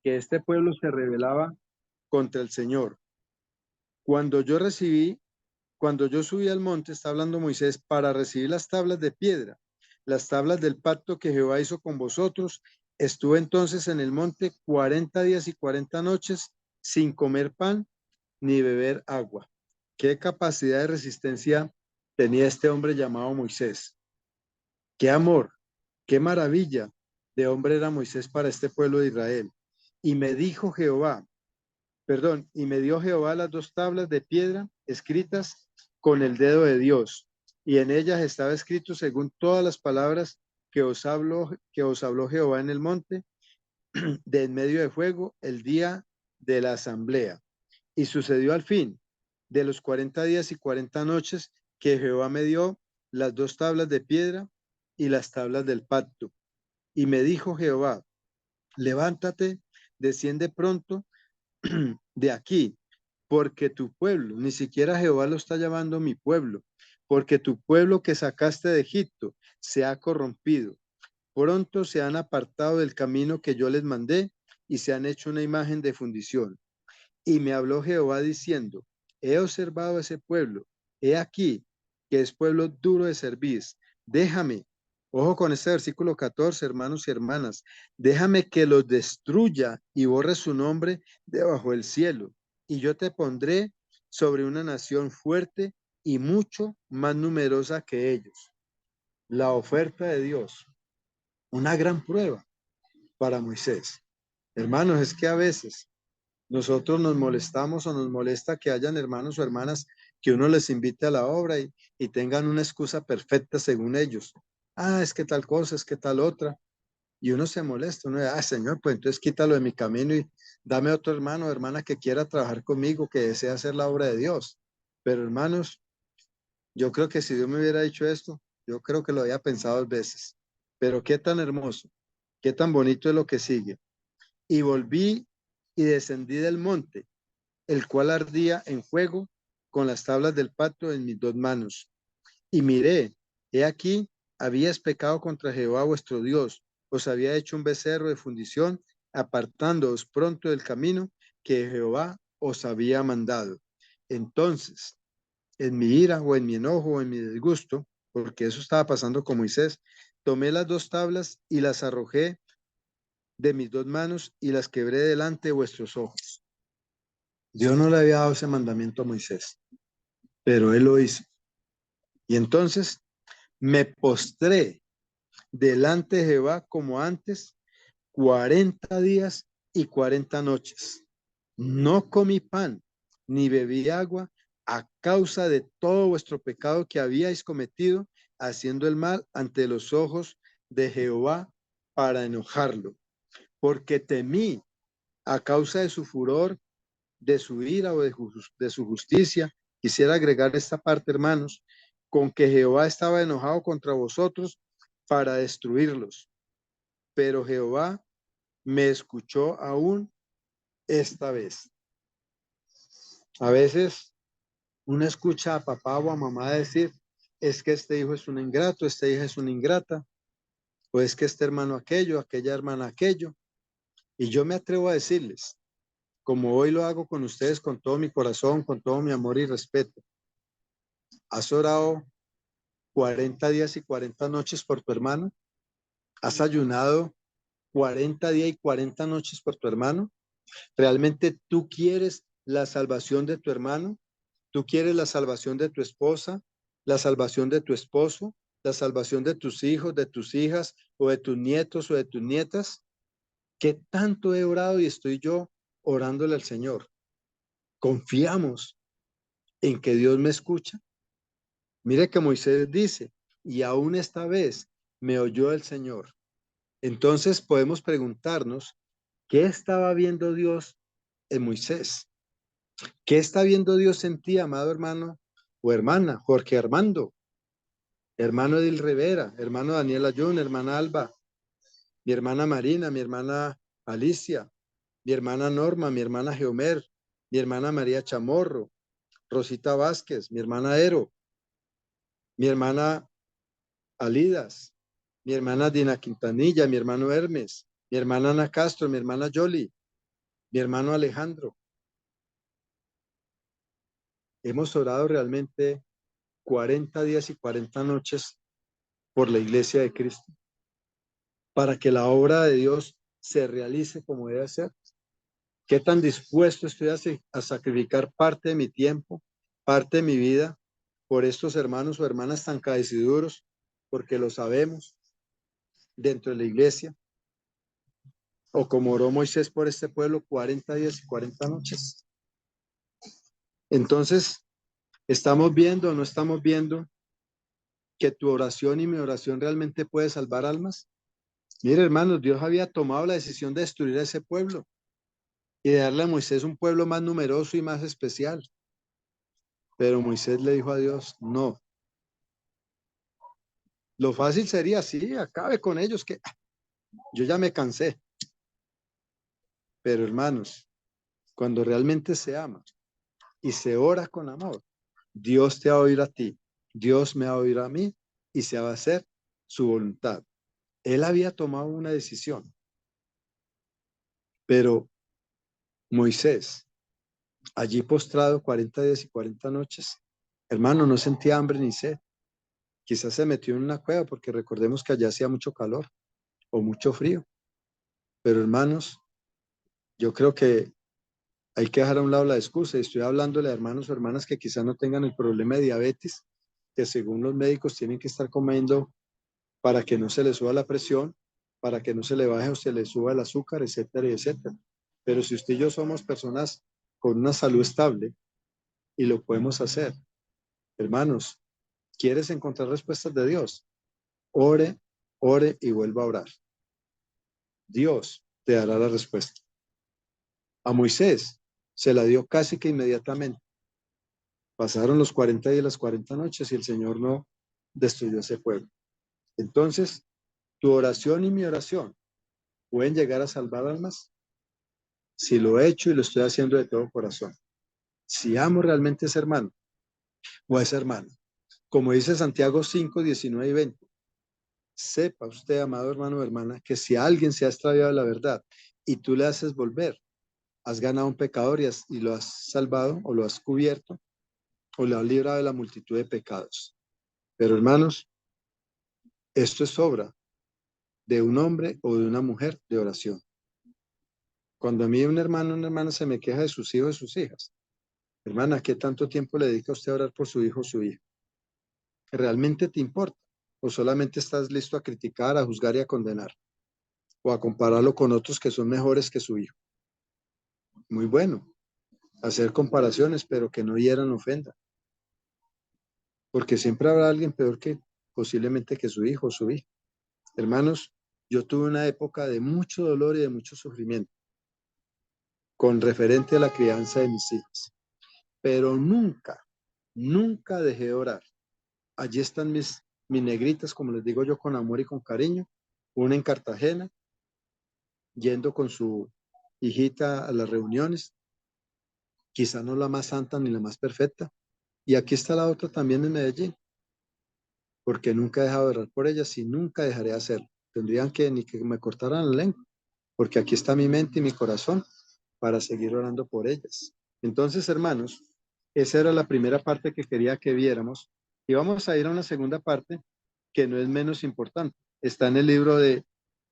que este pueblo se rebelaba contra el Señor. Cuando yo recibí, cuando yo subí al monte, está hablando Moisés, para recibir las tablas de piedra, las tablas del pacto que Jehová hizo con vosotros, estuve entonces en el monte 40 días y 40 noches sin comer pan ni beber agua. ¿Qué capacidad de resistencia tenía este hombre llamado Moisés? ¡Qué amor! ¡Qué maravilla de hombre era Moisés para este pueblo de Israel! Y me dijo Jehová, y me dio Jehová las dos tablas de piedra escritas con el dedo de Dios, y en ellas estaba escrito según todas las palabras que os habló Jehová en el monte, de en medio de fuego, el día de la asamblea. Y sucedió al fin de los 40 días y 40 noches que Jehová me dio las dos tablas de piedra y las tablas del pacto. Y me dijo Jehová, levántate, desciende pronto de aquí, porque tu pueblo, ni siquiera Jehová lo está llamando mi pueblo, porque tu pueblo que sacaste de Egipto se ha corrompido. Pronto se han apartado del camino que yo les mandé y se han hecho una imagen de fundición. Y me habló Jehová diciendo, he observado ese pueblo, he aquí que es pueblo duro de servir. Déjame, ojo con este versículo 14, hermanos y hermanas, déjame que los destruya y borre su nombre debajo del cielo. Y yo te pondré sobre una nación fuerte y mucho más numerosa que ellos. La oferta de Dios, una gran prueba para Moisés. Hermanos, es que a veces nosotros nos molestamos o nos molesta que hayan hermanos o hermanas que uno les invite a la obra y tengan una excusa perfecta según ellos. Ah, es que tal cosa, es que tal otra. Y uno se molesta, uno dice, ah, Señor, pues entonces quítalo de mi camino y dame otro hermano o hermana que quiera trabajar conmigo, que desea hacer la obra de Dios. Pero hermanos, yo creo que si Dios me hubiera dicho esto, yo creo que lo había pensado 2 veces. Pero qué tan hermoso, qué tan bonito es lo que sigue. Y volví y descendí del monte, el cual ardía en fuego con las tablas del pacto en mis 2 manos. Y miré, he aquí, habías pecado contra Jehová vuestro Dios, os había hecho un becerro de fundición, apartándoos pronto del camino que Jehová os había mandado. Entonces, en mi ira o en mi enojo o en mi disgusto, porque eso estaba pasando con Moisés, tomé las 2 tablas y las arrojé de mis 2 manos y las quebré delante de vuestros ojos. Dios no le había dado ese mandamiento a Moisés, pero él lo hizo. Y entonces me postré delante de Jehová como antes, 40 días y 40 noches. No comí pan, ni bebí agua, a causa de todo vuestro pecado que habíais cometido, haciendo el mal ante los ojos de Jehová para enojarlo. Porque temí a causa de su furor, de su ira o de su justicia. Quisiera agregar esta parte, hermanos, con que Jehová estaba enojado contra vosotros para destruirlos. Pero Jehová me escuchó aún esta vez. A veces uno escucha a papá o a mamá decir, es que este hijo es un ingrato, esta hija es una ingrata, o es que este hermano aquello, aquella hermana aquello. Y yo me atrevo a decirles, como hoy lo hago con ustedes con todo mi corazón, con todo mi amor y respeto. ¿Has orado 40 días y 40 noches por tu hermano? ¿Has ayunado 40 días y 40 noches por tu hermano? ¿Realmente tú quieres la salvación de tu hermano? ¿Tú quieres la salvación de tu esposa, la salvación de tu esposo, la salvación de tus hijos, de tus hijas o de tus nietos o de tus nietas? ¿Qué tanto he orado y estoy yo orándole al Señor? ¿Confiamos en que Dios me escucha? Mire que Moisés dice, y aún esta vez me oyó el Señor. Entonces podemos preguntarnos, ¿qué estaba viendo Dios en Moisés? ¿Qué está viendo Dios en ti, amado hermano o hermana? Jorge Armando, hermano Edil Rivera, hermano Daniel Ayun, hermana Alba, mi hermana Marina, mi hermana Alicia, mi hermana Norma, mi hermana Geomer, mi hermana María Chamorro, Rosita Vázquez, mi hermana Ero, mi hermana Alidas, mi hermana Dina Quintanilla, mi hermano Hermes, mi hermana Ana Castro, mi hermana Yoli, Mi hermano Alejandro, hemos orado realmente 40 días y 40 noches por la iglesia de Cristo, para que la obra de Dios se realice como debe ser. ¿Qué tan dispuesto estoy a sacrificar parte de mi tiempo, parte de mi vida por estos hermanos o hermanas tan cabeciduros? Porque lo sabemos dentro de la iglesia. O como oró Moisés por este pueblo 40 días y 40 noches. Entonces, ¿estamos viendo o no estamos viendo que tu oración y mi oración realmente puede salvar almas? Mire, hermanos, Dios había tomado la decisión de destruir a ese pueblo y de darle a Moisés un pueblo más numeroso y más especial. Pero Moisés le dijo a Dios, no. Lo fácil sería, sí, acabe con ellos, que yo ya me cansé. Pero hermanos, cuando realmente se ama y se ora con amor, Dios te va a oír a ti, Dios me va a oír a mí y se va a hacer su voluntad. Él había tomado una decisión, pero Moisés, allí postrado 40 días y 40 noches, hermano, no sentía hambre ni sed. Quizás se metió en una cueva porque recordemos que allá hacía mucho calor o mucho frío. Pero hermanos, yo creo que hay que dejar a un lado la excusa. Estoy hablándole a hermanos o hermanas que quizás no tengan el problema de diabetes, que según los médicos tienen que estar comiendo para que no se le suba la presión, para que no se le baje o se le suba el azúcar, etcétera, etcétera. Pero si usted y yo somos personas con una salud estable y lo podemos hacer, hermanos, ¿quieres encontrar respuestas de Dios? Ore, ore y vuelva a orar. Dios te dará la respuesta. A Moisés se la dio casi que inmediatamente. Pasaron los 40 días y las 40 noches y el Señor no destruyó ese pueblo. Entonces, tu oración y mi oración pueden llegar a salvar almas si lo he hecho y lo estoy haciendo de todo corazón. Si amo realmente a ese hermano o a esa hermana. Como dice Santiago 5, 19 y 20. Sepa usted, amado hermano o hermana, que si alguien se ha extraviado de la verdad y tú le haces volver, has ganado un pecador y lo has salvado o lo has cubierto o le has librado de la multitud de pecados. Pero hermanos, esto es obra de un hombre o de una mujer de oración. Cuando a mí un hermano o una hermana se me queja de sus hijos o sus hijas, hermana, ¿qué tanto tiempo le dedica usted a orar por su hijo o su hija? ¿Realmente te importa? ¿O solamente estás listo a criticar, a juzgar y a condenar? ¿O a compararlo con otros que son mejores que su hijo? Muy bueno, hacer comparaciones, pero que no hieran ofenda. Porque siempre habrá alguien peor que posiblemente que su hijo o su hija. Hermanos, yo tuve una época de mucho dolor y de mucho sufrimiento con referente a la crianza de mis hijos, pero nunca, nunca dejé de orar. Allí están mis negritas, como les digo yo, con amor y con cariño, una en Cartagena, yendo con su hijita a las reuniones, quizá no la más santa ni la más perfecta, y aquí está la otra también en Medellín, porque nunca he dejado de orar por ellas y nunca dejaré de hacerlo. Tendrían que ni que me cortaran la lengua, porque aquí está mi mente y mi corazón para seguir orando por ellas. Entonces, hermanos, esa era la primera parte que quería que viéramos. Y vamos a ir a una segunda parte que no es menos importante. Está en el libro de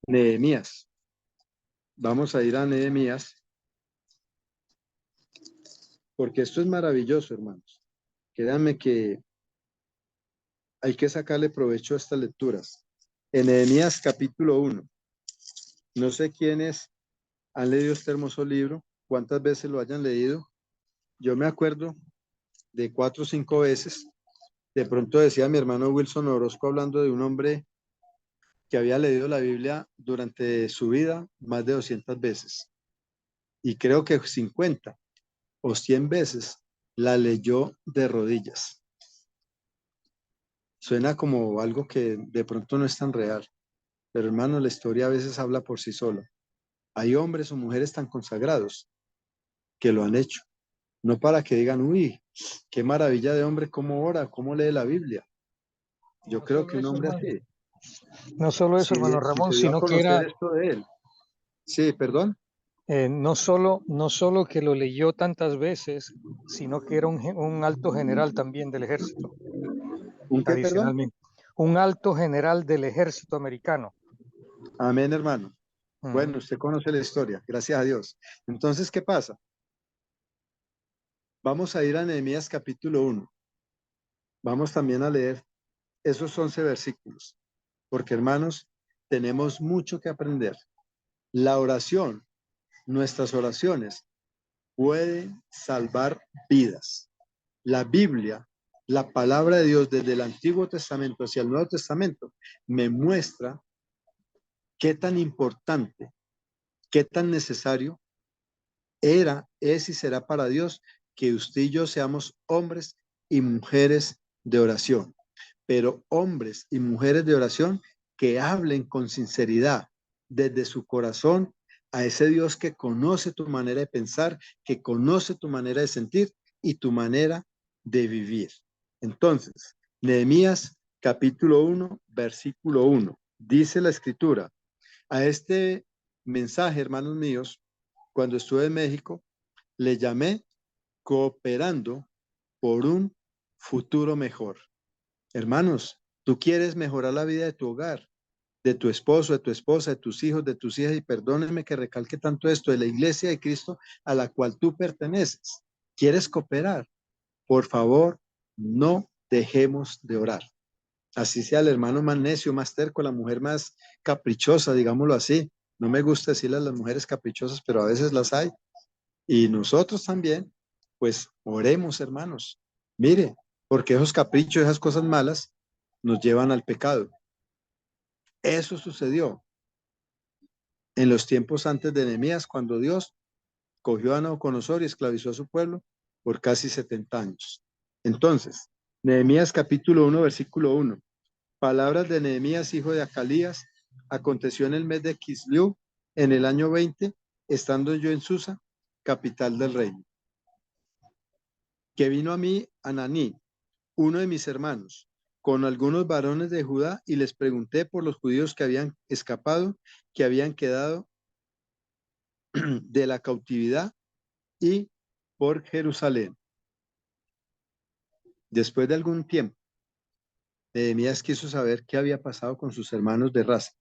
Nehemías. Vamos a ir a Nehemías, porque esto es maravilloso, hermanos. Créanme que hay que sacarle provecho a estas lecturas. En Nehemías capítulo 1. No sé quiénes han leído este hermoso libro, cuántas veces lo hayan leído. Yo me acuerdo de 4 o 5 veces. De pronto decía mi hermano Wilson Orozco hablando de un hombre que había leído la Biblia durante su vida más de 200 veces. Y creo que 50 o 100 veces la leyó de rodillas. Suena como algo que de pronto no es tan real, pero hermano, la historia a veces habla por sí sola. Hay hombres o mujeres tan consagrados que lo han hecho, no para que digan, uy, qué maravilla de hombre, cómo ora, cómo lee la Biblia. Yo No creo solo que un eso, hombre hermano. así, No solo eso, hermano si Ramón, se dio a sino que conocer era, esto de él. Sí, perdón. No solo que lo leyó tantas veces, sino que era un alto general también del ejército, ¿Un qué, perdón? adicionalmente. Un alto general del ejército americano. Amén, hermano. Bueno, Ujú. usted conoce la historia, gracias a Dios. Entonces, ¿qué pasa? Vamos a ir a Nehemías capítulo 1. Vamos también a leer esos 11 versículos, porque hermanos, tenemos mucho que aprender. La oración, nuestras oraciones, pueden salvar vidas. La Biblia, la palabra de Dios desde el Antiguo Testamento hacia el Nuevo Testamento, me muestra qué tan importante, qué tan necesario era, es y será para Dios que usted y yo seamos hombres y mujeres de oración, pero hombres y mujeres de oración que hablen con sinceridad desde su corazón a ese Dios que conoce tu manera de pensar, que conoce tu manera de sentir y tu manera de vivir. Entonces, Nehemías capítulo 1, versículo 1, dice la escritura, a este mensaje, hermanos míos, cuando estuve en México, le llamé cooperando por un futuro mejor. Hermanos, tú quieres mejorar la vida de tu hogar, de tu esposo, de tu esposa, de tus hijos, de tus hijas, y perdónenme que recalque tanto esto, de la iglesia de Cristo a la cual tú perteneces. ¿Quieres cooperar? Por favor, no dejemos de orar. Así sea el hermano más necio, más terco, la mujer más caprichosa, digámoslo así. No me gusta decirle a las mujeres caprichosas, pero a veces las hay. Y nosotros también, pues oremos, hermanos. Mire, porque esos caprichos, esas cosas malas, nos llevan al pecado. Eso sucedió en los tiempos antes de Nehemías, cuando Dios cogió a Nabucodonosor y esclavizó a su pueblo por casi 70 años. Entonces, Nehemías capítulo 1, versículo 1. Palabras de Nehemías, hijo de Acalías, aconteció en el mes de Kisleú, en el año 20, estando yo en Susa, capital del reino, que vino a mí Ananí, uno de mis hermanos, con algunos varones de Judá, y les pregunté por los judíos que habían escapado, que habían quedado de la cautividad, y por Jerusalén. Después de algún tiempo, Nehemías quiso saber qué había pasado con sus hermanos de raza.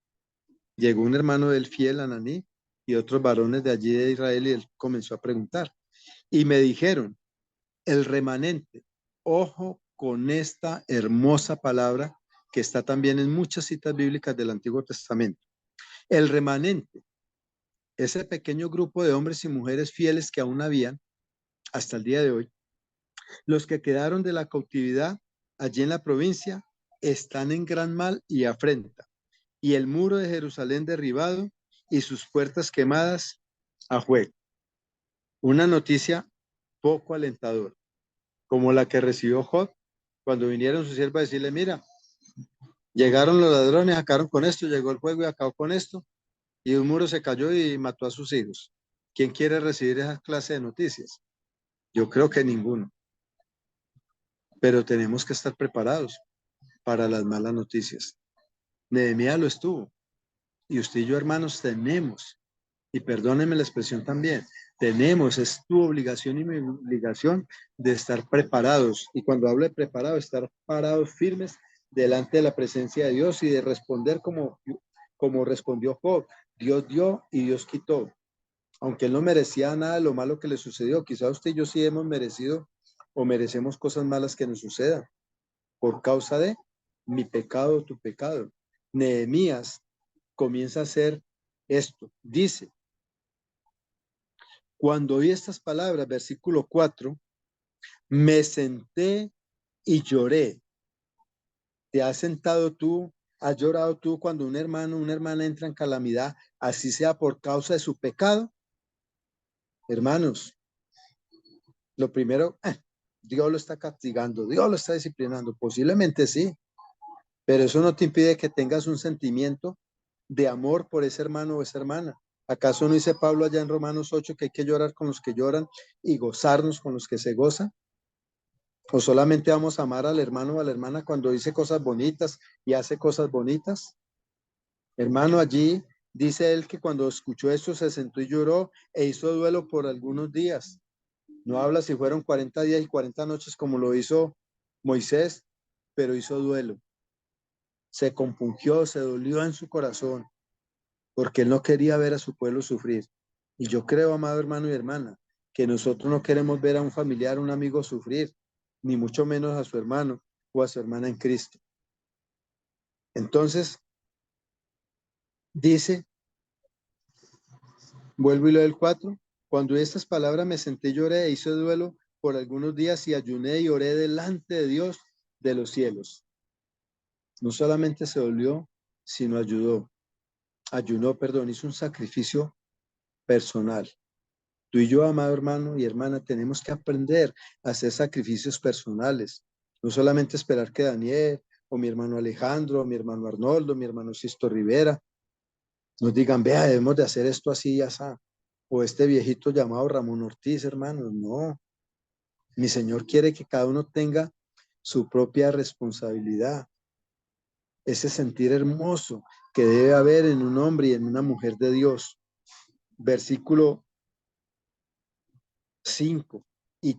Llegó un hermano del fiel, Ananí, y otros varones de allí de Israel, y él comenzó a preguntar. Y me dijeron, el remanente, ojo con esta hermosa palabra que está también en muchas citas bíblicas del Antiguo Testamento. El remanente, ese pequeño grupo de hombres y mujeres fieles que aún habían hasta el día de hoy, los que quedaron de la cautividad allí en la provincia, están en gran mal y afrenta, y el muro de Jerusalén derribado y sus puertas quemadas a fuego. Una noticia poco alentadora, como la que recibió Job cuando vinieron sus siervos a decirle, mira, llegaron los ladrones, acabaron con esto, llegó el fuego y acabó con esto, y un muro se cayó y mató a sus hijos. ¿Quién quiere recibir esa clase de noticias? Yo creo que ninguno, pero tenemos que estar preparados para las malas noticias. Nehemías lo estuvo, y usted y yo, hermanos, tenemos, y perdónenme la expresión también, tenemos, es tu obligación y mi obligación de estar preparados, y cuando hablo de preparado, estar parados firmes delante de la presencia de Dios y de responder como respondió Job. Dios dio y Dios quitó. Aunque él no merecía nada de lo malo que le sucedió, quizá usted y yo sí hemos merecido o merecemos cosas malas que nos sucedan por causa de mi pecado, tu pecado. Nehemías comienza a hacer esto. Dice, cuando oí estas palabras, versículo 4, me senté y lloré. ¿Te has sentado tú, has llorado tú cuando un hermano, una hermana entra en calamidad, así sea por causa de su pecado? Hermanos, lo primero, Dios lo está castigando, Dios lo está disciplinando, posiblemente sí, pero eso no te impide que tengas un sentimiento de amor por ese hermano o esa hermana. ¿Acaso no dice Pablo allá en Romanos 8 que hay que llorar con los que lloran y gozarnos con los que se gozan? ¿O solamente vamos a amar al hermano o a la hermana cuando dice cosas bonitas y hace cosas bonitas? Hermano, allí Dice él que cuando escuchó esto se sentó y lloró e hizo duelo por algunos días. No habla si fueron 40 días y 40 noches como lo hizo Moisés, pero hizo duelo. Se compungió, se dolió en su corazón, porque él no quería ver a su pueblo sufrir. Y yo creo, amado hermano y hermana, que nosotros no queremos ver a un familiar, un amigo sufrir, ni mucho menos a su hermano o a su hermana en Cristo. Entonces, dice, vuelvo y leo el 4, cuando estas palabras me senté y lloré e hice duelo por algunos días y ayuné y oré delante de Dios de los cielos. No solamente se dolió, sino ayunó, perdón, hizo un sacrificio personal. Tú y yo, amado hermano y hermana, tenemos que aprender a hacer sacrificios personales. No solamente esperar que Daniel o mi hermano Alejandro, o mi hermano Arnoldo, mi hermano Sisto Rivera nos digan, vea, debemos de hacer esto así y así. O este viejito llamado Ramón Ortiz, hermanos. No, mi Señor quiere que cada uno tenga su propia responsabilidad. Ese sentir hermoso que debe haber en un hombre y en una mujer de Dios. Versículo 5. Y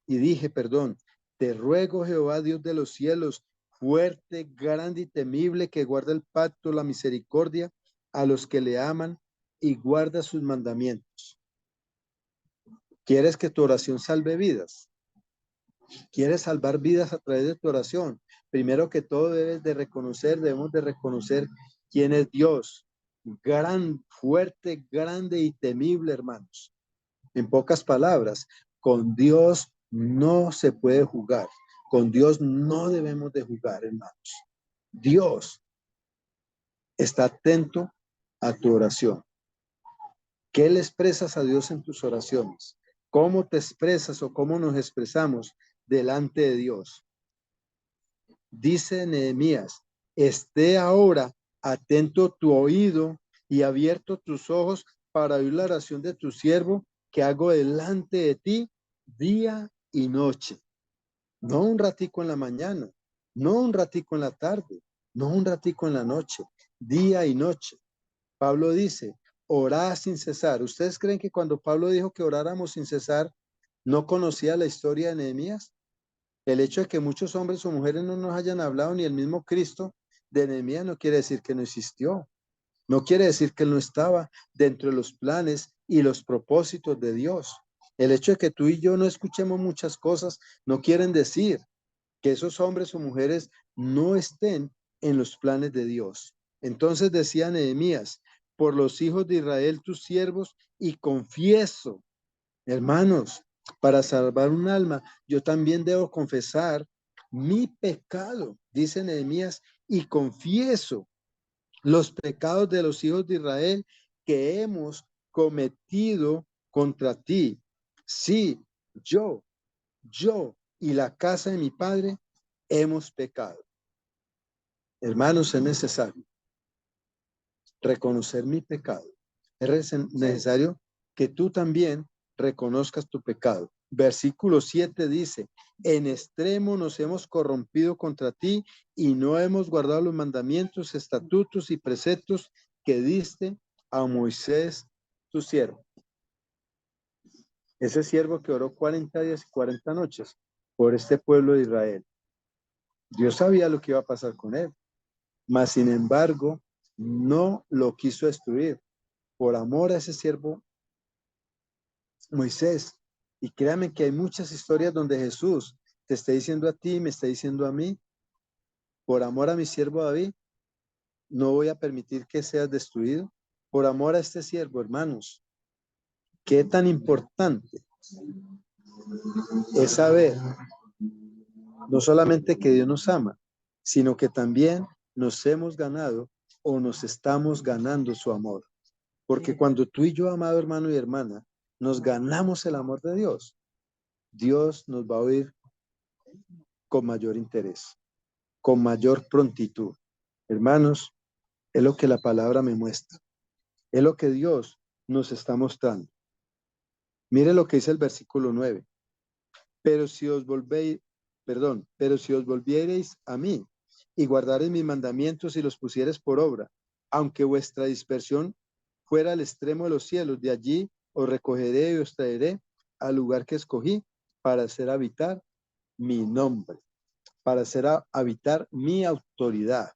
dije, perdón, te ruego, Jehová, Dios de los cielos, fuerte, grande y temible, que guarda el pacto, la misericordia a los que le aman y guarda sus mandamientos. ¿Quieres que tu oración salve vidas? ¿Quieres salvar vidas a través de tu oración? Primero que todo debemos de reconocer quién es Dios. Gran, fuerte, grande y temible, hermanos. En pocas palabras, con Dios no se puede jugar. Con Dios no debemos de jugar, hermanos. Dios está atento a tu oración. ¿Qué le expresas a Dios en tus oraciones? ¿Cómo te expresas o cómo nos expresamos delante de Dios? Dice Nehemías, esté ahora atento tu oído y abierto tus ojos para oír la oración de tu siervo que hago delante de ti día y noche. No un ratico en la mañana, no un ratico en la tarde, no un ratico en la noche, día y noche. Pablo dice, orad sin cesar. ¿Ustedes creen que cuando Pablo dijo que oráramos sin cesar, no conocía la historia de Nehemías? El hecho de que muchos hombres o mujeres no nos hayan hablado, ni el mismo Cristo de Nehemías, no quiere decir que no existió. No quiere decir que él no estaba dentro de los planes y los propósitos de Dios. El hecho de que tú y yo no escuchemos muchas cosas no quieren decir que esos hombres o mujeres no estén en los planes de Dios. Entonces decía Nehemías, por los hijos de Israel, tus siervos, y confieso, hermanos, para salvar un alma, yo también debo confesar mi pecado, dice Nehemías, y confieso los pecados de los hijos de Israel que hemos cometido contra ti. Sí, yo y la casa de mi padre hemos pecado. Hermanos, es necesario reconocer mi pecado. Es necesario que tú también reconozcas tu pecado. Versículo 7 dice, en extremo nos hemos corrompido contra ti y no hemos guardado los mandamientos, estatutos y preceptos que diste a Moisés, tu siervo. Ese siervo que oró 40 días y 40 noches por este pueblo de Israel. Dios sabía lo que iba a pasar con él, mas sin embargo no lo quiso destruir por amor a ese siervo Moisés. Y créame que hay muchas historias donde Jesús te está diciendo a ti, me está diciendo a mí, por amor a mi siervo David, no voy a permitir que seas destruido. Por amor a este siervo, hermanos, qué tan importante es saber no solamente que Dios nos ama, sino que también nos hemos ganado o nos estamos ganando su amor. Porque cuando tú y yo, amado hermano y hermana, nos ganamos el amor de Dios, Dios nos va a oír con mayor interés, con mayor prontitud. Hermanos, es lo que la palabra me muestra. Es lo que Dios nos está mostrando. Mire lo que dice el versículo 9. Pero si os volviereis a mí y guardareis mis mandamientos y los pusiereis por obra, aunque vuestra dispersión fuera al extremo de los cielos, de allí os recogeré y os traeré al lugar que escogí para hacer habitar mi nombre, para hacer habitar mi autoridad,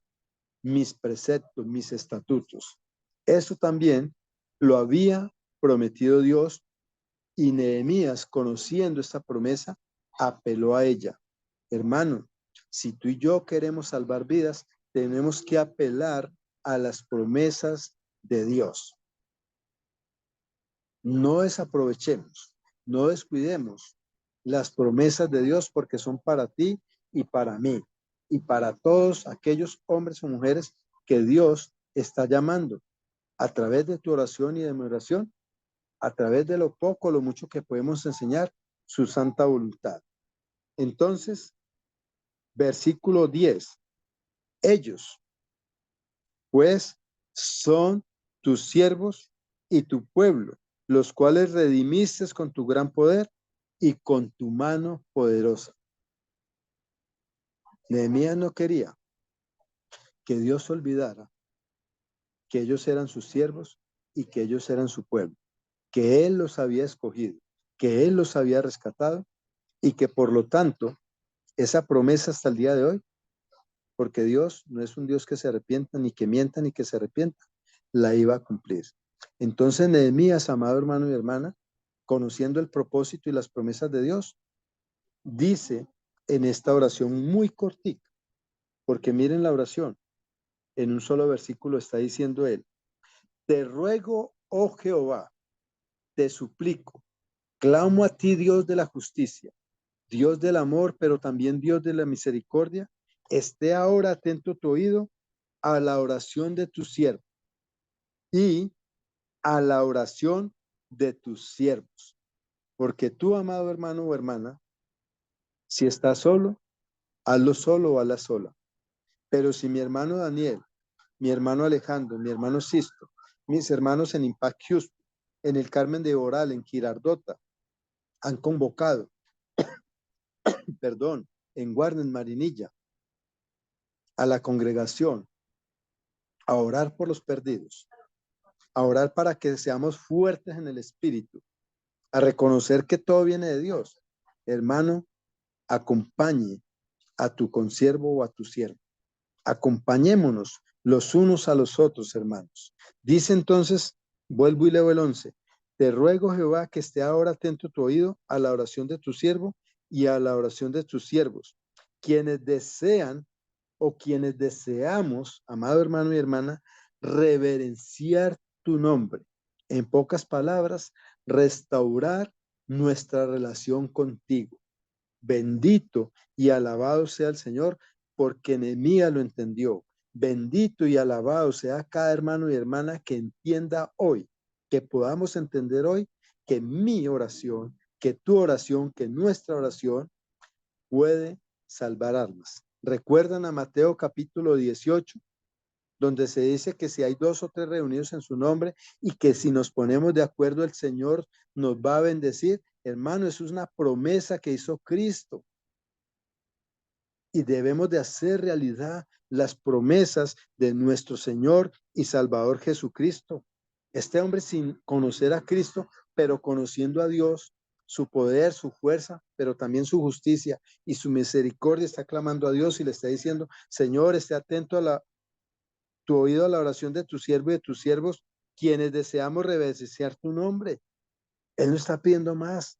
mis preceptos, mis estatutos. Eso también lo había prometido Dios y Nehemías, conociendo esta promesa, apeló a ella. Hermano, si tú y yo queremos salvar vidas, tenemos que apelar a las promesas de Dios. No desaprovechemos, no descuidemos las promesas de Dios porque son para ti y para mí y para todos aquellos hombres o mujeres que Dios está llamando a través de tu oración y de mi oración, a través de lo poco o lo mucho que podemos enseñar su santa voluntad. Entonces, versículo 10, ellos pues son tus siervos y tu pueblo, los cuales redimiste con tu gran poder y con tu mano poderosa. Nehemías no quería que Dios olvidara que ellos eran sus siervos y que ellos eran su pueblo, que Él los había escogido, que Él los había rescatado y que por lo tanto esa promesa hasta el día de hoy, porque Dios no es un Dios que se arrepienta, ni que mienta, ni que se arrepienta, la iba a cumplir. Entonces Nehemías, amado hermano y hermana, conociendo el propósito y las promesas de Dios, dice en esta oración muy cortica, porque miren la oración, en un solo versículo está diciendo él, te ruego, oh Jehová, te suplico, clamo a ti, Dios de la justicia, Dios del amor, pero también Dios de la misericordia, esté ahora atento tu oído a la oración de tu siervo y a la oración de tus siervos. Porque tú, amado hermano o hermana, si estás solo, hazlo solo o hazla sola. Pero si mi hermano Daniel, mi hermano Alejandro, mi hermano Sisto, mis hermanos en Impact Houston, en el Carmen de Oral, en Girardota, han convocado, perdón, en Warner Marinilla, a la congregación a orar por los perdidos, a orar para que seamos fuertes en el espíritu, a reconocer que todo viene de Dios. Hermano, acompañe a tu consiervo o a tu siervo. Acompañémonos los unos a los otros, hermanos. Dice entonces, vuelvo y leo el 11. Te ruego, Jehová, que esté ahora atento tu oído a la oración de tu siervo y a la oración de tus siervos, quienes desean o quienes deseamos, amado hermano y hermana, reverenciar tu nombre. En pocas palabras, restaurar nuestra relación contigo. Bendito y alabado sea el Señor, porque Nehemías lo entendió. Bendito y alabado sea cada hermano y hermana que entienda hoy, que podamos entender hoy que mi oración, que tu oración, que nuestra oración puede salvar almas. ¿Recuerdan a Mateo capítulo 18, donde se dice que si hay 2 o 3 reunidos en su nombre y que si nos ponemos de acuerdo el Señor nos va a bendecir? Hermano, eso es una promesa que hizo Cristo y debemos de hacer realidad las promesas de nuestro Señor y Salvador Jesucristo. Este hombre, sin conocer a Cristo, pero conociendo a Dios, su poder, su fuerza, pero también su justicia y su misericordia, está clamando a Dios y le está diciendo: Señor, esté atento a tu oído a la oración de tu siervo y de tus siervos, quienes deseamos reverenciar tu nombre. Él no está pidiendo más.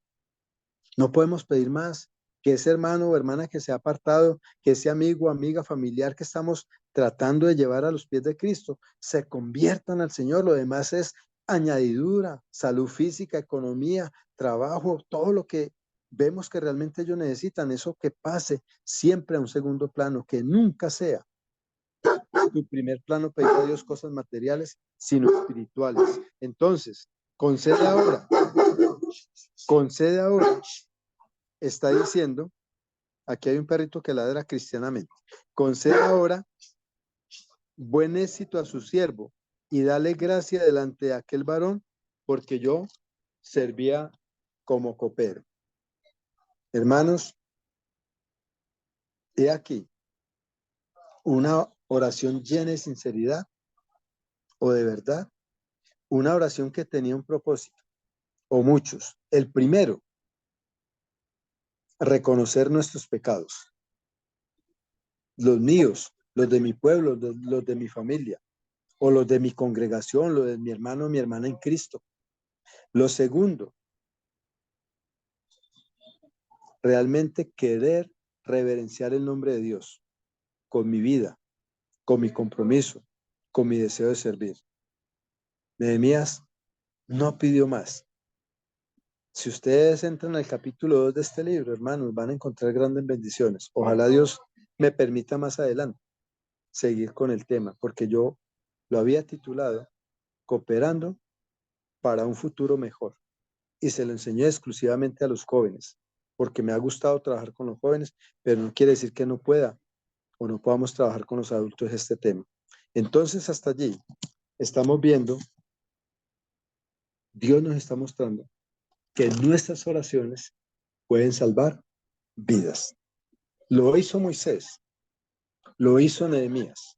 No podemos pedir más. Que ese hermano o hermana que se ha apartado, que ese amigo, amiga, familiar que estamos tratando de llevar a los pies de Cristo, se conviertan al Señor. Lo demás es añadidura, salud física, economía, trabajo, todo lo que vemos que realmente ellos necesitan, eso que pase siempre a un segundo plano, que nunca sea tu primer plano pedir a Dios cosas materiales, sino espirituales. Entonces, concede ahora, está diciendo, aquí hay un perrito que ladra cristianamente, concede ahora buen éxito a su siervo y dale gracia delante de aquel varón, porque yo servía como copero. Hermanos, he aquí una oración llena de sinceridad o de verdad, una oración que tenía un propósito, o muchos. El primero, reconocer nuestros pecados, los míos, los de mi pueblo, los de mi familia, o los de mi congregación, los de mi hermano o mi hermana en Cristo. Lo segundo, realmente querer reverenciar el nombre de Dios con mi vida, con mi compromiso, con mi deseo de servir. Nehemías no pidió más. Si ustedes entran al capítulo 2 de este libro, hermanos, van a encontrar grandes bendiciones. Ojalá Dios me permita más adelante seguir con el tema, porque yo lo había titulado Cooperando para un futuro mejor. Y se lo enseñé exclusivamente a los jóvenes, porque me ha gustado trabajar con los jóvenes, pero no quiere decir que no pueda o no podamos trabajar con los adultos este tema. Entonces, hasta allí estamos viendo, Dios nos está mostrando que nuestras oraciones pueden salvar vidas. Lo hizo Moisés, lo hizo Nehemías.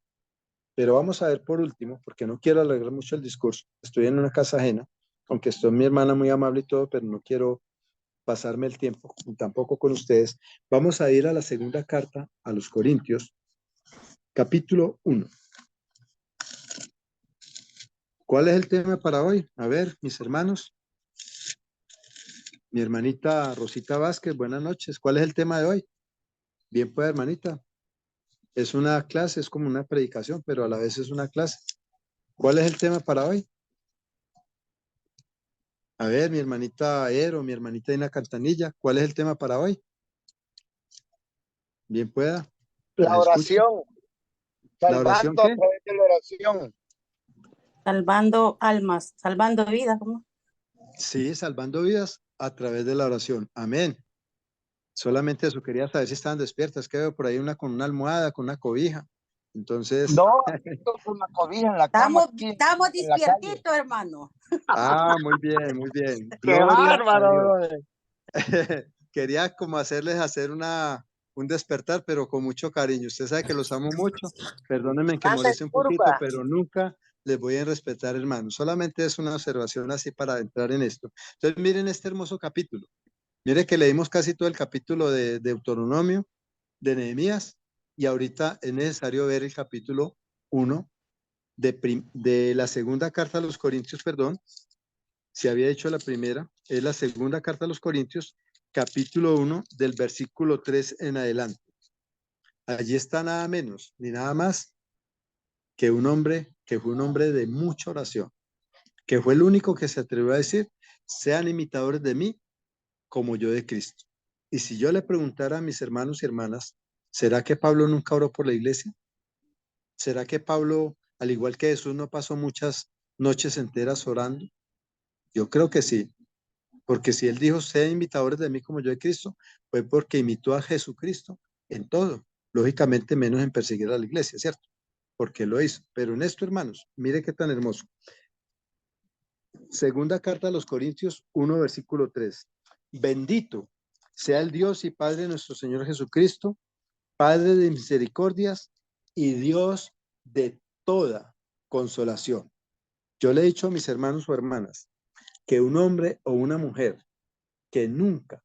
Pero vamos a ver por último, porque no quiero alargar mucho el discurso, estoy en una casa ajena, aunque estoy mi hermana muy amable y todo, pero no quiero pasarme el tiempo, tampoco con ustedes. Vamos a ir a la segunda carta a los Corintios, capítulo 1. ¿Cuál es el tema para hoy? A ver, mis hermanos. Mi hermanita Rosita Vázquez, buenas noches. ¿Cuál es el tema de hoy? Bien, pues, hermanita. Es una clase, es como una predicación, pero a la vez es una clase. ¿Cuál es el tema para hoy? A ver, mi hermanita Ero, mi hermanita Ina Cantanilla, ¿cuál es el tema para hoy? Bien pueda. La Escucho. oración, ¿La oración salvando a qué? través de la oración. Salvando almas, salvando vidas. ¿Cómo? Sí, salvando vidas a través de la oración. Amén. Solamente eso quería saber si estaban despiertas. Que veo por ahí una con una almohada, con una cobija. Entonces, No, esto con una cobija en la cama aquí Estamos en la calle. despiertitos, hermano. muy bien, muy bien. ¡Qué Gloria a bárbaro, Dios. brother! Quería como hacerles hacer un despertar, pero con mucho cariño. Usted sabe que los amo mucho. Perdónenme que Anda en moleste un poquito, curva. pero nunca les voy a respetar, hermano. Solamente es una observación así para entrar en esto. Entonces, miren este hermoso capítulo. Mire que leímos casi todo el capítulo de Deuteronomio, de Nehemías, y ahorita es necesario ver el capítulo 1 de la segunda carta a los Corintios, perdón. Se había hecho la primera, es la segunda carta a los Corintios, capítulo 1, del versículo 3 en adelante. Allí está nada menos ni nada más que un hombre que fue un hombre de mucha oración, que fue el único que se atrevió a decir, sean imitadores de mí como yo de Cristo. Y si yo le preguntara a mis hermanos y hermanas, ¿será que Pablo nunca oró por la iglesia? ¿Será que Pablo, al igual que Jesús, no pasó muchas noches enteras orando? Yo creo que sí. Porque si él dijo, sean imitadores de mí como yo de Cristo, fue porque imitó a Jesucristo en todo. Lógicamente, menos en perseguir a la iglesia, ¿cierto? Porque lo hizo. Pero en esto, hermanos, mire qué tan hermoso. Segunda carta a los Corintios 1, versículo 3. Bendito sea el Dios y Padre de nuestro Señor Jesucristo, Padre de misericordias y Dios de toda consolación. Yo le he dicho a mis hermanos o hermanas que un hombre o una mujer que nunca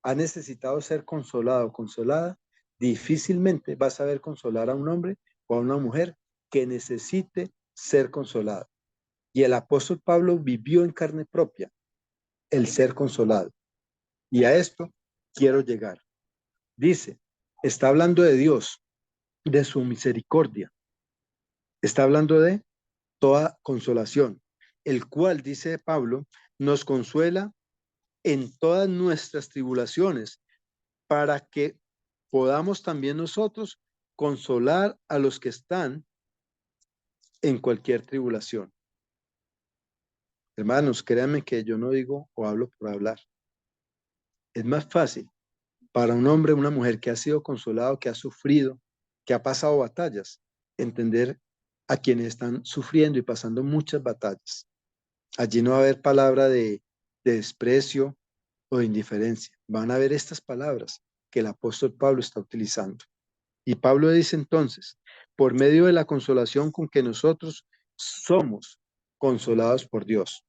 ha necesitado ser consolado o consolada, difícilmente va a saber consolar a un hombre o a una mujer que necesite ser consolado. Y el apóstol Pablo vivió en carne propia el ser consolado. Y a esto quiero llegar. Dice, está hablando de Dios, de su misericordia. Está hablando de toda consolación, el cual, dice Pablo, nos consuela en todas nuestras tribulaciones, para que podamos también nosotros consolar a los que están en cualquier tribulación. Hermanos, créanme que yo no digo o hablo por hablar. Es más fácil para un hombre o una mujer que ha sido consolado, que ha sufrido, que ha pasado batallas, entender a quienes están sufriendo y pasando muchas batallas. Allí no va a haber palabra de desprecio o de indiferencia. Van a haber estas palabras que el apóstol Pablo está utilizando. Y Pablo dice entonces, por medio de la consolación con que nosotros somos consolados por Dios.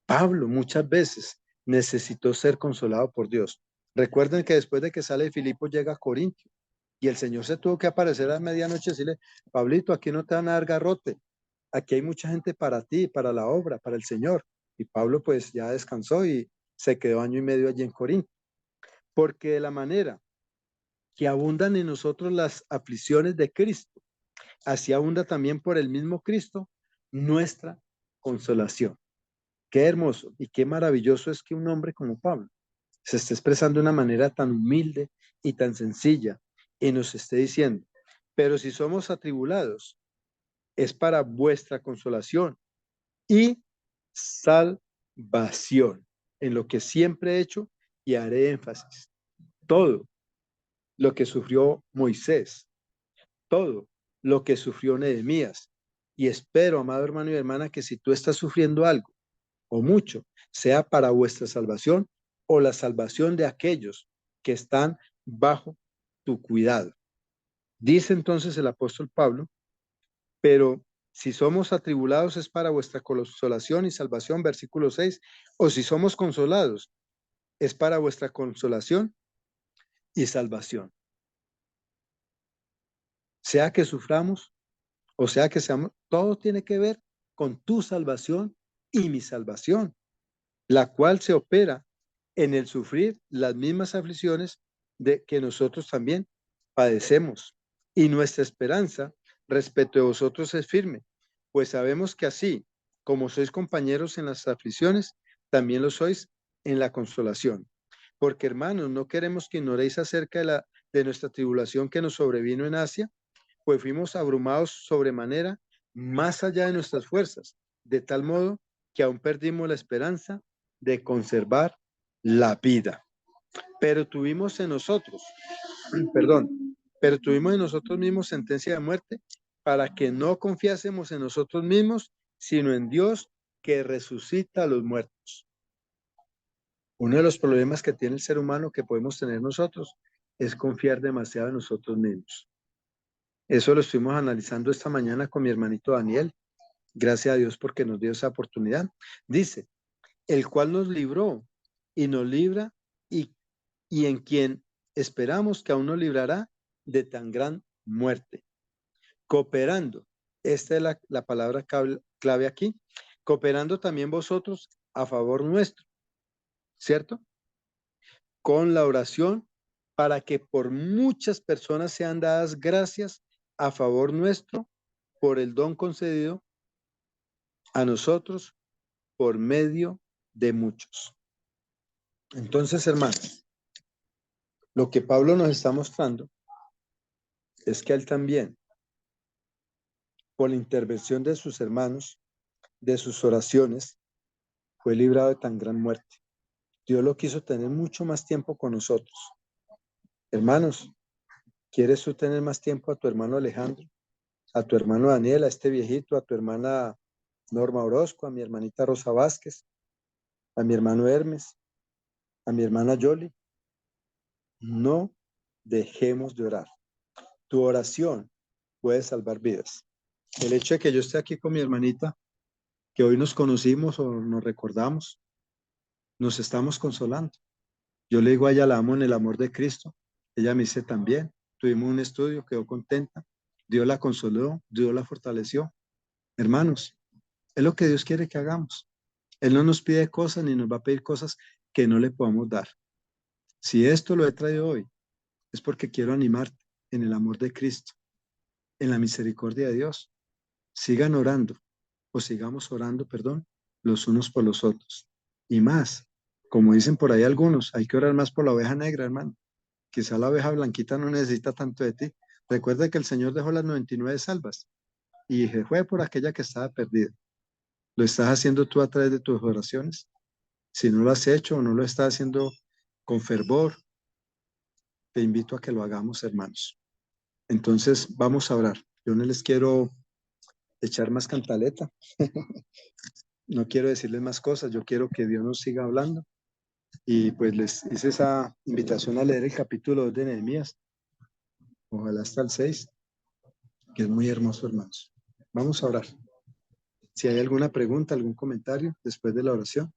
Pablo muchas veces necesitó ser consolado por Dios. Recuerden que después de que sale de Filipos llega a Corintio y el Señor se tuvo que aparecer a medianoche y decirle, Pablito, aquí no te van a dar garrote, aquí hay mucha gente para ti, para la obra, para el Señor. Y Pablo pues ya descansó y se quedó 1 año y medio allí en Corinto. Porque de la manera que abundan en nosotros las aflicciones de Cristo, así abunda también por el mismo Cristo nuestra consolación. Qué hermoso y qué maravilloso es que un hombre como Pablo se esté expresando de una manera tan humilde y tan sencilla y nos esté diciendo, pero si somos atribulados, es para vuestra consolación y salvación, en lo que siempre he hecho y haré énfasis. Todo lo que sufrió Moisés, todo lo que sufrió Nehemías, y espero, amado hermano y hermana, que si tú estás sufriendo algo o mucho, sea para vuestra salvación o la salvación de aquellos que están bajo tu cuidado. Dice entonces el apóstol Pablo, pero si somos atribulados es para vuestra consolación y salvación, versículo 6, o si somos consolados es para vuestra consolación y salvación. Sea que suframos o sea que seamos, todo tiene que ver con tu salvación y mi salvación, la cual se opera en el sufrir las mismas aflicciones de que nosotros también padecemos. Y nuestra esperanza respecto de vosotros es firme, pues sabemos que así como sois compañeros en las aflicciones, también lo sois en la consolación. Porque hermanos, no queremos que ignoréis acerca de nuestra tribulación que nos sobrevino en Asia, pues fuimos abrumados sobremanera más allá de nuestras fuerzas, de tal modo que aún perdimos la esperanza de conservar la vida. Pero tuvimos en nosotros, pero tuvimos en nosotros mismos sentencia de muerte para que no confiásemos en nosotros mismos, sino en Dios que resucita a los muertos. Uno de los problemas que tiene el ser humano que podemos tener nosotros es confiar demasiado en nosotros mismos. Eso lo estuvimos analizando esta mañana con mi hermanito Daniel. Gracias a Dios porque nos dio esa oportunidad. Dice, el cual nos libró y nos libra y en quien esperamos que aún nos librará de tan gran muerte. Cooperando, esta es la palabra clave aquí, cooperando también vosotros a favor nuestro, ¿cierto? Con la oración para que por muchas personas sean dadas gracias a favor nuestro por el don concedido a nosotros por medio de muchos. Entonces, hermanos, lo que Pablo nos está mostrando es que él también, por la intervención de sus hermanos, de sus oraciones, fue librado de tan gran muerte. Dios lo quiso tener mucho más tiempo con nosotros. Hermanos, ¿quieres tú tener más tiempo a tu hermano Alejandro, a tu hermano Daniel, a este viejito, a tu hermana Norma Orozco, a mi hermanita Rosa Vázquez, a mi hermano Hermes, a mi hermana Yoli? No dejemos de orar. Tu oración puede salvar vidas. El hecho de que yo esté aquí con mi hermanita, que hoy nos conocimos o nos recordamos, nos estamos consolando. Yo le digo a ella, la amo en el amor de Cristo. Ella me dice también, tuvimos un estudio, quedó contenta. Dios la consoló, Dios la fortaleció. Hermanos, es lo que Dios quiere que hagamos. Él no nos pide cosas ni nos va a pedir cosas que no le podamos dar. Si esto lo he traído hoy, es porque quiero animarte en el amor de Cristo, en la misericordia de Dios. Sigan orando, o sigamos orando, perdón, los unos por los otros. Y más, como dicen por ahí algunos, hay que orar más por la oveja negra, hermano. Quizá la oveja blanquita no necesita tanto de ti. Recuerda que el Señor dejó las 99 salvas y fue por aquella que estaba perdida. ¿Lo estás haciendo tú a través de tus oraciones? Si no lo has hecho o no lo estás haciendo con fervor, te invito a que lo hagamos, hermanos. Entonces, vamos a orar. Yo no les quiero echar más cantaleta. No quiero decirles más cosas. Yo quiero que Dios nos siga hablando. Y pues les hice esa invitación a leer el capítulo 2 de Nehemías. Ojalá hasta el 6, que es muy hermoso, hermanos. Vamos a orar. Si hay alguna pregunta, algún comentario después de la oración,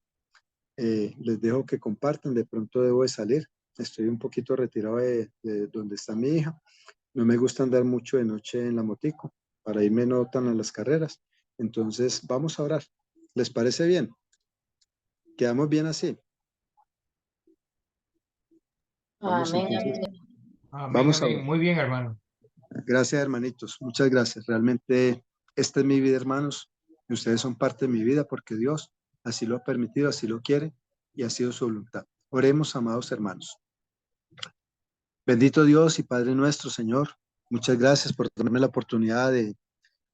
les dejo que compartan. De pronto debo de salir. Estoy un poquito retirado de donde está mi hija. No me gusta andar mucho de noche en la motico. Para irme no tan a las carreras. Entonces, vamos a orar. ¿Les parece bien? ¿Quedamos bien así? Vamos Amén, entonces. amén. Vamos a Amén. orar. Muy bien, hermano. Gracias, hermanitos. Muchas gracias. Realmente esta es mi vida, hermanos. Y ustedes son parte de mi vida porque Dios así lo ha permitido, así lo quiere y ha sido su voluntad. Oremos, amados hermanos. Bendito Dios y Padre nuestro, Señor. Muchas gracias por darme la oportunidad de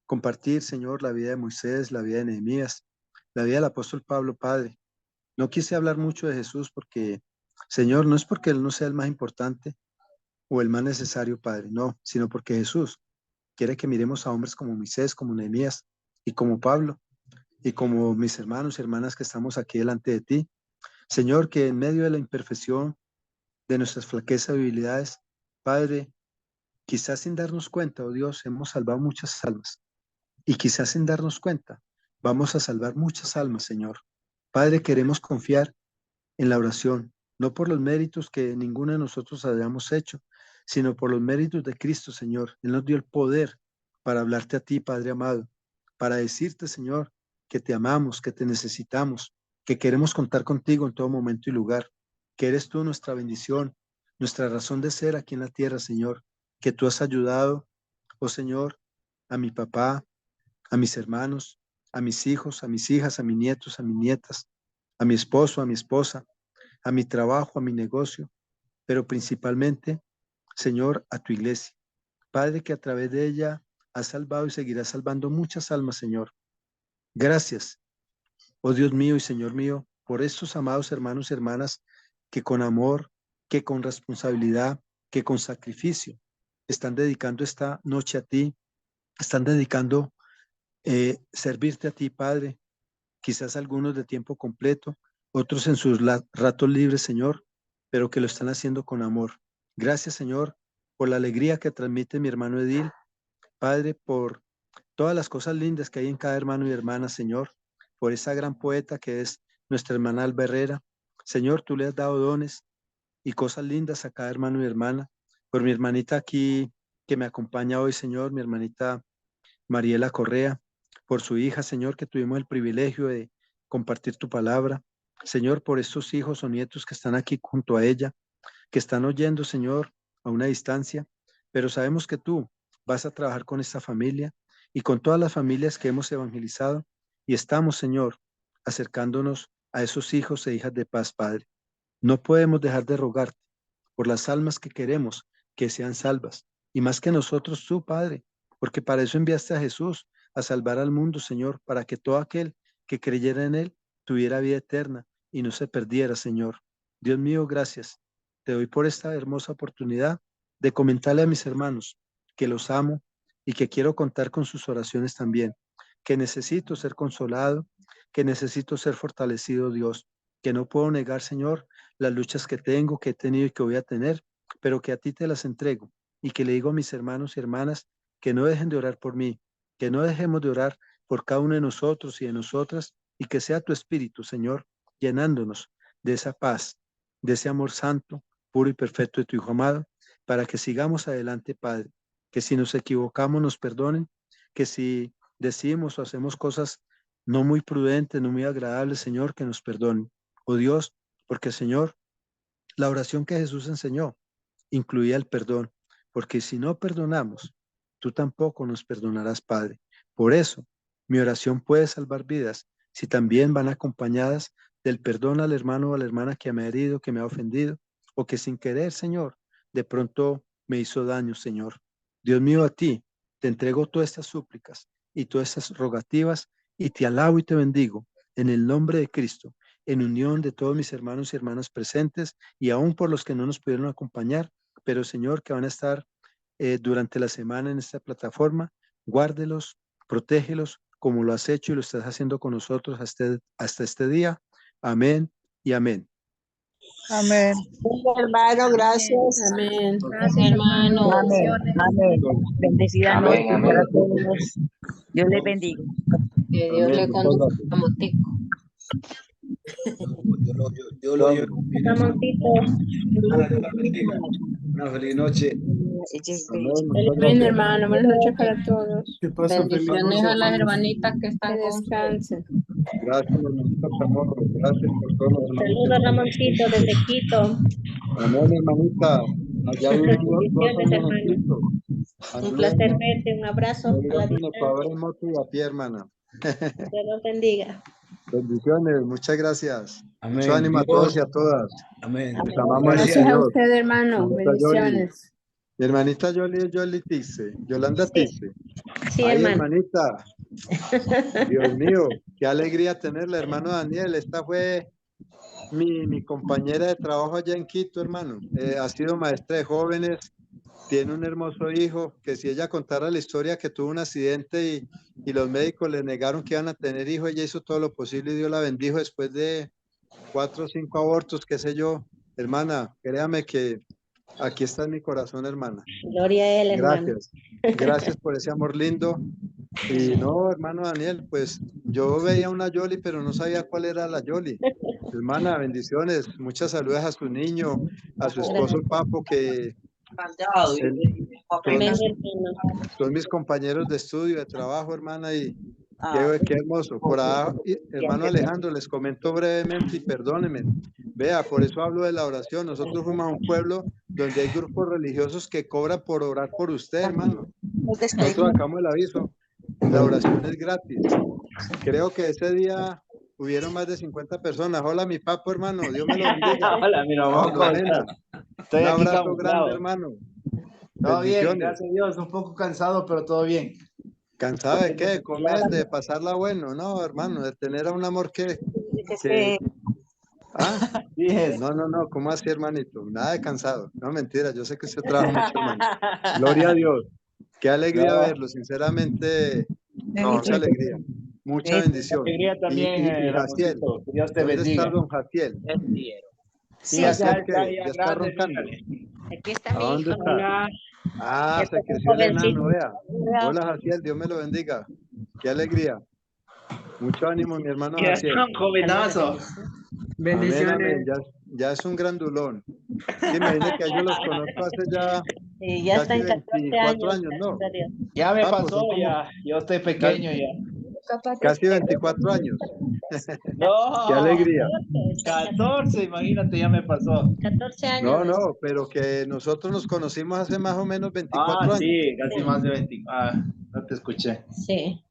compartir, Señor, la vida de Moisés, la vida de Nehemías, la vida del apóstol Pablo, Padre. No quise hablar mucho de Jesús porque, Señor, no es porque Él no sea el más importante o el más necesario, Padre, no, sino porque Jesús quiere que miremos a hombres como Moisés, como Nehemías y como Pablo y como mis hermanos y hermanas que estamos aquí delante de ti. Señor, que en medio de la imperfección, de nuestras flaquezas y debilidades, Padre, quizás sin darnos cuenta, oh Dios, hemos salvado muchas almas y quizás sin darnos cuenta, vamos a salvar muchas almas, Señor. Padre, queremos confiar en la oración, no por los méritos que ninguno de nosotros hayamos hecho, sino por los méritos de Cristo, Señor. Él nos dio el poder para hablarte a ti, Padre amado, para decirte, Señor, que te amamos, que te necesitamos, que queremos contar contigo en todo momento y lugar, que eres tú nuestra bendición, nuestra razón de ser aquí en la tierra, Señor, que tú has ayudado, oh Señor, a mi papá, a mis hermanos, a mis hijos, a mis hijas, a mis nietos, a mis nietas, a mi esposo, a mi esposa, a mi trabajo, a mi negocio, pero principalmente, Señor, a tu iglesia. Padre, que a través de ella has salvado y seguirás salvando muchas almas, Señor. Gracias, oh Dios mío y Señor mío, por estos amados hermanos y hermanas que con amor, que con responsabilidad, que con sacrificio están dedicando esta noche a ti, están dedicando servirte a ti, Padre, quizás algunos de tiempo completo, otros en sus ratos libres, Señor, pero que lo están haciendo con amor. Gracias, Señor, por la alegría que transmite mi hermano Edil, Padre, por todas las cosas lindas que hay en cada hermano y hermana, Señor, por esa gran poeta que es nuestra hermana Alba Herrera. Señor, tú le has dado dones y cosas lindas a cada hermano y hermana. Por mi hermanita aquí que me acompaña hoy, Señor, mi hermanita Mariela Correa, por su hija, Señor, que tuvimos el privilegio de compartir tu palabra. Señor, por estos hijos o nietos que están aquí junto a ella, que están oyendo, Señor, a una distancia, pero sabemos que tú vas a trabajar con esta familia y con todas las familias que hemos evangelizado y estamos, Señor, acercándonos a esos hijos e hijas de paz, Padre. No podemos dejar de rogarte por las almas que queremos que sean salvas y más que nosotros tú, Padre, porque para eso enviaste a Jesús a salvar al mundo, Señor, para que todo aquel que creyera en Él tuviera vida eterna y no se perdiera, Señor. Dios mío, gracias. Te doy por esta hermosa oportunidad de comentarle a mis hermanos que los amo y que quiero contar con sus oraciones también, que necesito ser consolado, que necesito ser fortalecido, Dios, que no puedo negar, Señor, las luchas que tengo, que he tenido y que voy a tener, pero que a ti te las entrego y que le digo a mis hermanos y hermanas que no dejen de orar por mí, que no dejemos de orar por cada uno de nosotros y de nosotras y que sea tu Espíritu, Señor, llenándonos de esa paz, de ese amor santo, puro y perfecto de tu Hijo amado, para que sigamos adelante, Padre, que si nos equivocamos nos perdonen, que si decimos o hacemos cosas no muy prudentes, no muy agradables, Señor, que nos perdonen. Oh Dios, porque Señor, la oración que Jesús enseñó incluía el perdón, porque si no perdonamos, tú tampoco nos perdonarás, Padre. Por eso, mi oración puede salvar vidas si también van acompañadas del perdón al hermano o a la hermana que me ha herido, que me ha ofendido, o que sin querer, Señor, de pronto me hizo daño, Señor. Dios mío, a ti te entrego todas estas súplicas y todas estas rogativas y te alabo y te bendigo en el nombre de Cristo, en unión de todos mis hermanos y hermanas presentes y aún por los que no nos pudieron acompañar, pero Señor, que van a estar durante la semana en esta plataforma, guárdelos, protégelos, como lo has hecho y lo estás haciendo con nosotros hasta este día. Amén y amén. Amén. Hermano, gracias. Amén. Gracias, hermano. Amén. Amén. Bendecida Amén, noche para amén. todos. Dios les bendiga. Que Dios Amén. le Muchas conduzca gracias. a Motico. Yo lo llevo. Ramoncito. Ana, Dios la bendiga. Una feliz noche. Amén. Feliz Muchas fin de gracias. hermano. Buenas noches para todos. ¿Qué pasa? Feliz Bendiciones noche, a las hermanos. hermanitas que están con descansen. Gracias, hermanita Chamorro. Gracias por todos los hermanos que Saludos, están. Ramoncito, desde Quito. Amén, hermanita. Allá viven dos Bendiciones, hermano. hermanitos. Un placer verte. Un abrazo a la En Ecuador en moto y a pie, hermana. Dios los bendiga. Bendiciones, muchas gracias. Amén. Mucho ánimo a todos y a todas. Amén. Les amamos al Gracias a Señor. usted, hermano. Hermanita Bendiciones. Mi hermanita Yoli Tice, Yolanda Sí. Tice. Sí, Ay, hermano. hermanita. Dios mío, qué alegría tenerla, hermano Daniel. Esta fue mi compañera de trabajo allá en Quito, hermano. Ha sido maestra de jóvenes, tiene un hermoso hijo, que si ella contara la historia que tuvo un accidente y los médicos le negaron que iban a tener hijo, ella hizo todo lo posible y Dios la bendijo después de 4 o 5 abortos, qué sé yo. Hermana, créame que aquí está en mi corazón, hermana. Gloria a él, hermano. Gracias. Gracias por ese amor lindo. Y no, hermano Daniel, pues yo veía una Yoli, pero no sabía cuál era la Yoli. Hermana, bendiciones. Muchas saludos a su niño, a su esposo el Papo, que Amén, hermano. son mis compañeros de estudio, de trabajo, hermana, y qué hermoso. Por ahí, hermano Alejandro, les comento brevemente y perdónenme. Vea, por eso hablo de la oración. Nosotros fuimos a un pueblo donde hay grupos religiosos que cobran por orar por usted, hermano. Nosotros sacamos el aviso. La oración es gratis. Creo que ese día hubieron más de 50 personas. Hola, mi papo, hermano. Dios me lo bendiga. Hola, mi amor, ¿cómo estás? Estoy Un aquí abrazo camuflado. grande, hermano. Todo bien, Bendiciones. gracias a Dios. Un poco cansado, pero todo bien. ¿Cansado de qué? De comer, de pasarla bueno. No, hermano, de tener a un amor que... ¿Ah? Sí es. No, ¿cómo así, hermanito? Nada de cansado. No, mentira, yo sé que usted trabaja mucho, hermano. Gloria a Dios. Qué alegría No. verlo, sinceramente, mucha alegría, mucha bendición. Alegría también, y Jaciel, Ramoncito. Que Dios te ¿dónde bendiga. está don Jaciel? Sí, ya Jaciel, está, ¿qué? ya ¿Ya está grande, roncando? fíjale. Aquí está ¿A mi dónde hijo. está? Ah, se creció el enano, vea. Hola, Jaciel, Dios me lo bendiga. Qué alegría. Mucho ánimo, mi hermano Ya Jaciel. está un jovenazo. Amén, amén. Ya es un grandulón. Sí, imagínate que yo los conozco hace ya Sí, ya está casi en 14 24 años. años, ¿no? gracias a Dios. Ya me Papo, pasó, son como ya. Yo estoy pequeño ya. casi 24 años. No. Qué alegría. 14, imagínate, ya me pasó. 14 años. No, pero que nosotros nos conocimos hace más o menos 24 Ah, años. sí, casi más de 20. Ah, no te escuché. Sí.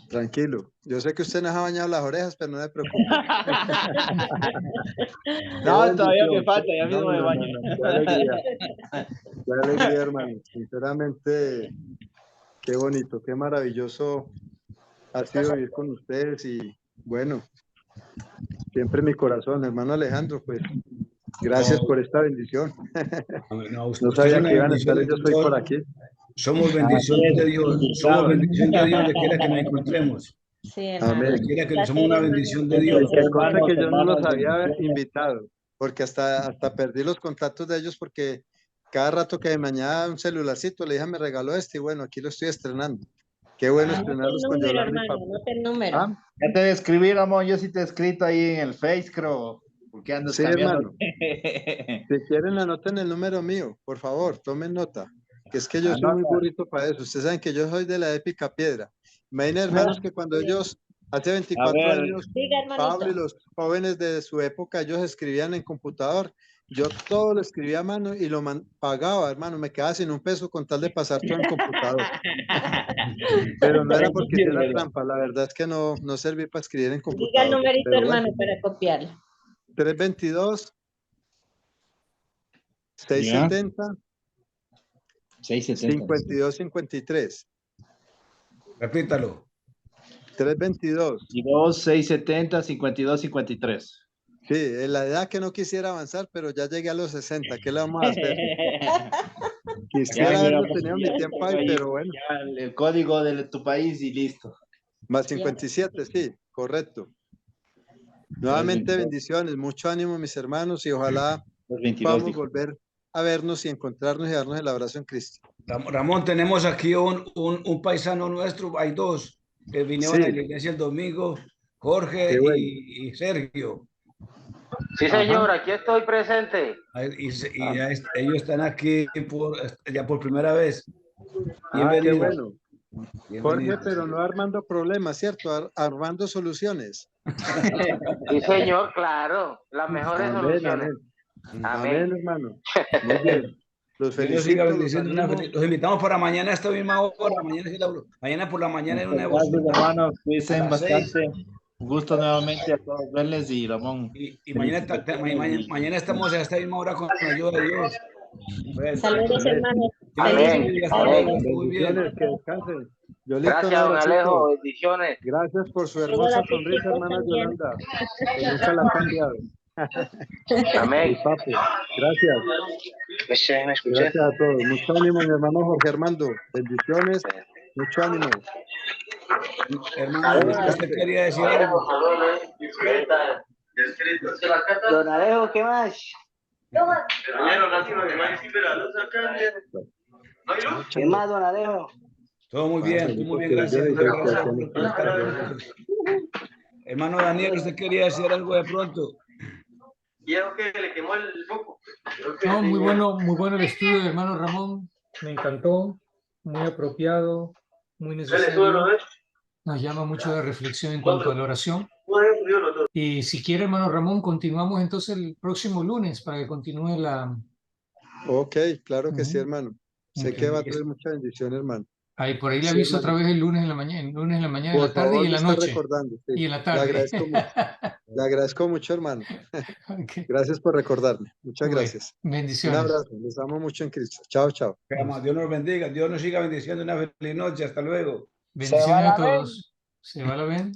Tranquilo. Yo sé que usted nos ha bañado las orejas, pero no se preocupe. No, todavía me falta, ya mismo me baño. Qué alegría. Qué alegría, hermano. Sinceramente, qué bonito, qué maravilloso ha sido vivir con ustedes y bueno, siempre mi corazón, hermano Alejandro, pues gracias por esta bendición. No, No sabía que iban a estar ellos hoy por aquí. Somos bendición de Dios. Somos bendición de Dios donde quiera que nos encontremos. Sí, hermano. Amén. Donde quiera que somos una bendición de Dios. Y que conste que yo no los hermanos, había bendiciones. invitado, porque hasta perdí los contactos de ellos porque cada rato que me añadía un celularcito, le dije, me regaló este y bueno, aquí lo estoy estrenando. Qué bueno estrenarlos con Número, Yolanda y hermano, Papo. no te número. ¿Ah? Ya te voy a escribir, amor. Yo sí te he escrito ahí en el Face, creo. Porque andas Sí, cambiando. hermano. Si quieren, anoten el número mío, por favor, tomen nota. Que es que yo soy muy burrito para eso. Ustedes saben que yo soy de la épica piedra. Imaginen, hermanos, que cuando ellos, hace 24 años, Siga, hermanito. Pablo y los jóvenes de su época, ellos escribían en computador. Yo todo lo escribía a mano y lo pagaba, hermano. Me quedaba sin un peso con tal de pasar todo en computador. Pero no era porque hiciera trampa. La verdad es que no serví para escribir en computador. Diga el numerito, Pero hermano, bueno, para copiarlo. 322 670 5253. Repítalo. 322. 670 5253. Sí, en la edad que no quisiera avanzar, pero ya llegué a los 60. ¿Qué le vamos a hacer? Quisiera haberlo tenido mi tiempo ahí, pero bueno. Ya el código de tu país y listo. Más 57, sí, correcto. Nuevamente bendiciones, mucho ánimo mis hermanos y ojalá podamos volver a vernos y encontrarnos y darnos el abrazo en Cristo. Ramón, tenemos aquí un paisano nuestro, hay dos. que vinieron Sí. a la iglesia el domingo, Jorge Qué bueno. y Sergio. Sí, señor, aquí estoy presente. Ellos están aquí ya por primera vez. Qué Bienvenidos. bueno. Jorge, Bienvenidos. pero no armando problemas, ¿cierto? Armando soluciones. Sí, señor, claro. Las mejores Amén, soluciones. amén. Amén. Amén, hermano. Muy bien. Los Dios los siga felicito. Los bendiciendo. animo. Los invitamos para mañana a esta misma hora. Mañana por la mañana en una Gracias, hermanos. A Cuídense las 6. bastante. Un gusto nuevamente a todos verles y Ramón. Y mañana estamos a esta misma hora con la ayuda de Dios. Bueno, Saludos, hermanos. Amén. Feliz hasta Amén. luego, muy bien. Bendiciones, que descansen. Yolito, Gracias, un don abracito. Alejo. Bendiciones. Gracias por su hermosa sonrisa, hermana Yolanda, que nunca la ha cambiado. Amén. Mi papi, gracias. Me escuché. Gracias a todos. Mucho ánimo, mi hermano Jorge Armando. Bendiciones. Mucho ánimo. Hermano, usted quería decir algo. Don Alejo, ¿qué más? ¿Qué más, don Alejo? Todo muy bien, gracias. Hermano Daniel, usted quería decir algo de pronto. No, muy bueno el estudio del hermano Ramón. Me encantó, muy apropiado, muy necesario. Nos llama mucho de reflexión en cuanto a la oración. Y si quiere, hermano Ramón, continuamos entonces el próximo lunes para que continúe la... Ok, claro que sí, hermano. Sé Ok. que va a traer mucha bendición, hermano. Ahí, por ahí le Sí, aviso hermano. otra vez el lunes en la mañana, en Por la tarde favor, y en me la está noche. recordando. Sí. Y en la Le tarde. agradezco mucho. Le agradezco mucho, hermano. Ok. Gracias por recordarme. Muchas Bueno, gracias. Un bendiciones. abrazo. Les amo mucho en Cristo. Chao, chao. Dios nos bendiga. Dios nos siga bendiciendo. Una feliz noche. Hasta luego. Bendiciones la a todos. Se va la ven.